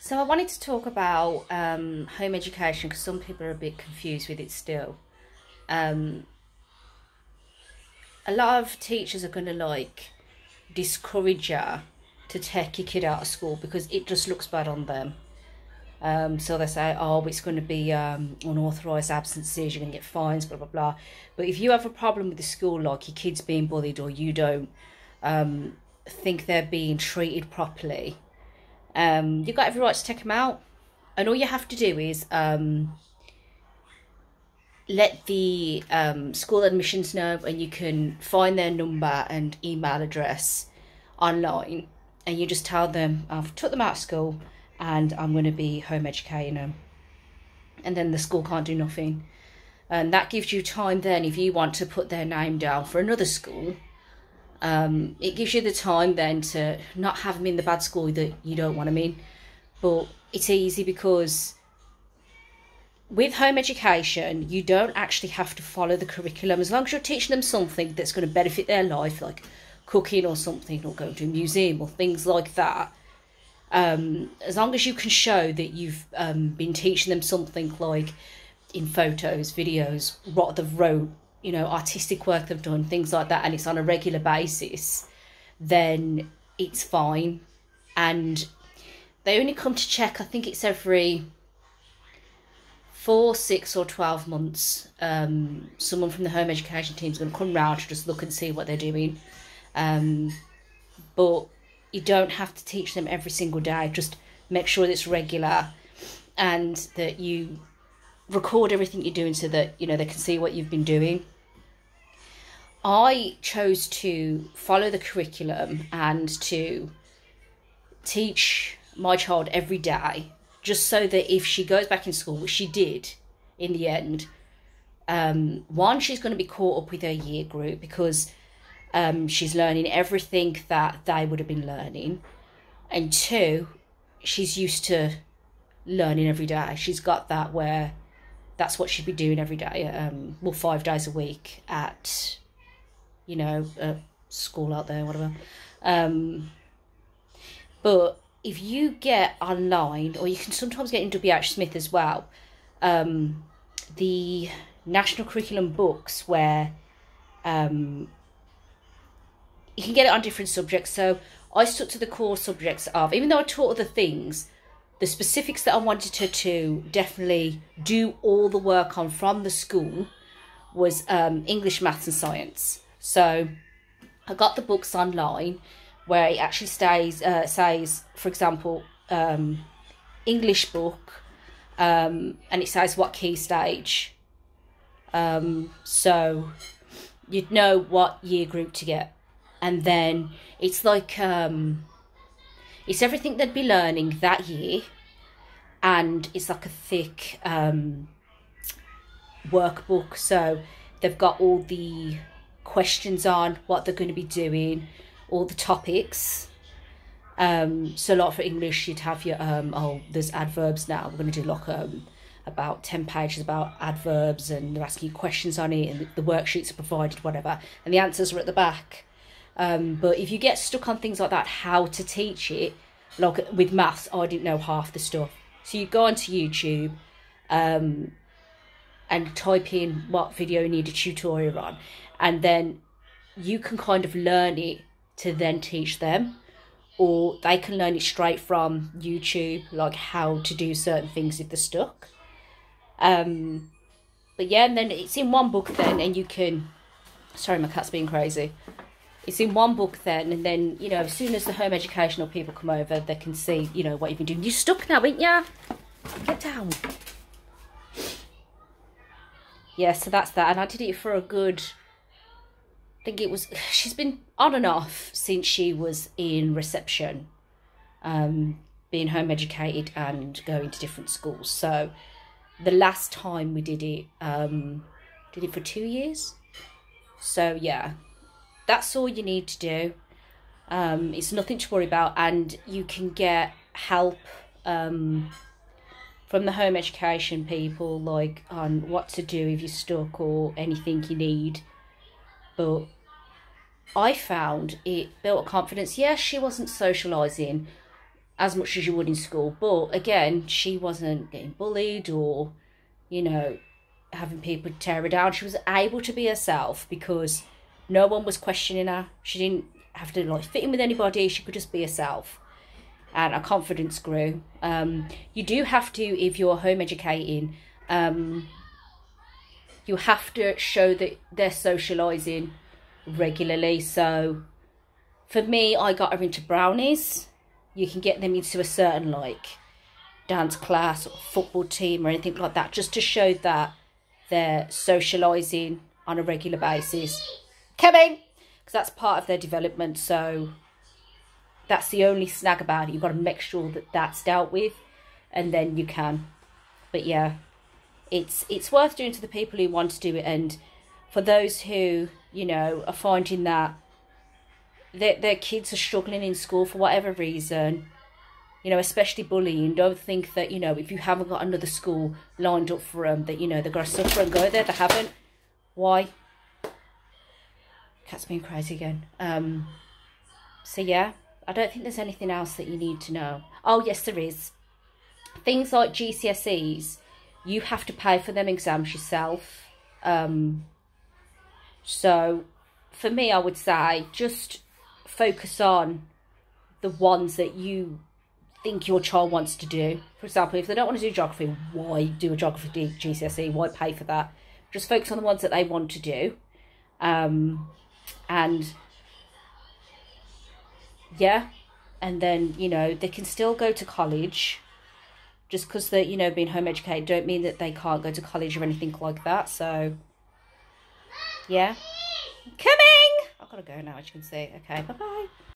So I wanted to talk about home education because some people are a bit confused with it still. Um, a lot of teachers are going to discourage you to take your kid out of school because it just looks bad on them. So they say, oh, it's going to be unauthorised absences, you're going to get fines, blah, blah, blah. But if you have a problem with the school, like your kid's being bullied or you don't think they're being treated properly, you've got every right to take them out. And all you have to do is let the school admissions know, and you can find their number and email address online, and you just tell them, I've took them out of school and I'm going to be home educating them. And then the school can't do nothing. And that gives you time then, if you want to put their name down for another school, it gives you the time then to not have them in the bad school that you don't want them in. But it's easy because with home education, you don't actually have to follow the curriculum. As long as you're teaching them something that's going to benefit their life, like cooking or something, or going to a museum or things like that, as long as you can show that you've been teaching them something, like in photos, videos, what they've wrote, artistic work they've done, things like that, and it's on a regular basis, then it's fine. And they only come to check, I think it's every 4, 6 or 12 months. Someone from the home education team is going to come round to just look and see what they're doing. But you don't have to teach them every single day. Just make sure that it's regular and that you record everything you're doing so that, they can see what you've been doing. I chose to follow the curriculum and to teach my child every day, just so that if she goes back in school, which she did in the end, one, she's going to be caught up with her year group because she's learning everything that they would have been learning. And two, she's used to learning every day. She's got that where that's what she'd be doing every day, 5 days a week at, a school out there, whatever. But if you get online, or you can sometimes get in WH Smith as well, the national curriculum books where you can get it on different subjects. So I stuck to the core subjects of, even though I taught other things, the specifics that I wanted her to definitely do all the work on from the school was English, maths and science. So I got the books online where it actually says, for example, English book, and it says what key stage. So you'd know what year group to get. And then it's like, it's everything they'd be learning that year. And it's like a thick workbook. So they've got all the questions on what they're going to be doing, all the topics. So like for English, you'd have your, there's adverbs now. We're going to do about 10 pages about adverbs, and they're asking you questions on it, and the worksheets are provided, whatever. And the answers are at the back. But if you get stuck on things like that, how to teach it, like with maths, I didn't know half the stuff. So you go onto YouTube and type in what video you need a tutorial on, and then you can kind of learn it to then teach them, or they can learn it straight from YouTube, like how to do certain things if they're stuck. But yeah, and then it's in one book then, and you can, sorry, my cat's being crazy. It's in one book then, and then, as soon as the home educational people come over, they can see, what you've been doing. You're stuck now, ain't ya? Get down. Yeah, so that's that. And I did it for a good, she's been on and off since she was in reception, being home educated and going to different schools. So the last time we did it for 2 years. So yeah. That's all you need to do. It's nothing to worry about, and you can get help from the home education people, like on what to do if you're stuck or anything you need. But I found it built confidence. Yes, she wasn't socialising as much as you would in school. But again, she wasn't getting bullied or, you know, having people tear her down. She was able to be herself because no one was questioning her. She didn't have to like fit in with anybody. She could just be herself. And her confidence grew. You do have to, if you're home educating, you have to show that they're socialising regularly. So for me, I got her into brownies. You can get them into a certain like dance class or football team or anything like that, just to show that they're socialising on a regular basis. Coming! Because that's part of their development. So that's the only snag about it. You've got to make sure that that's dealt with, and then you can. But yeah, it's worth doing to the people who want to do it. And for those who, you know, are finding that their kids are struggling in school for whatever reason, you know, especially bullying, don't think that, you know, if you haven't got another school lined up for them, that, you know, they're going to suffer and go there. They haven't. Why? Cat's being crazy again. So yeah, I don't think there's anything else that you need to know. Oh yes, there is. Things like GCSEs, you have to pay for them exams yourself. So for me, I would say just focus on the ones that you think your child wants to do. For example, if they don't want to do geography, why do a geography GCSE? Why pay for that? Just focus on the ones that they want to do. And yeah, and then, you know, they can still go to college. Just because they're, you know, being home educated don't mean that they can't go to college or anything like that. So yeah, coming. I've got to go now, as you can see. Okay, bye bye.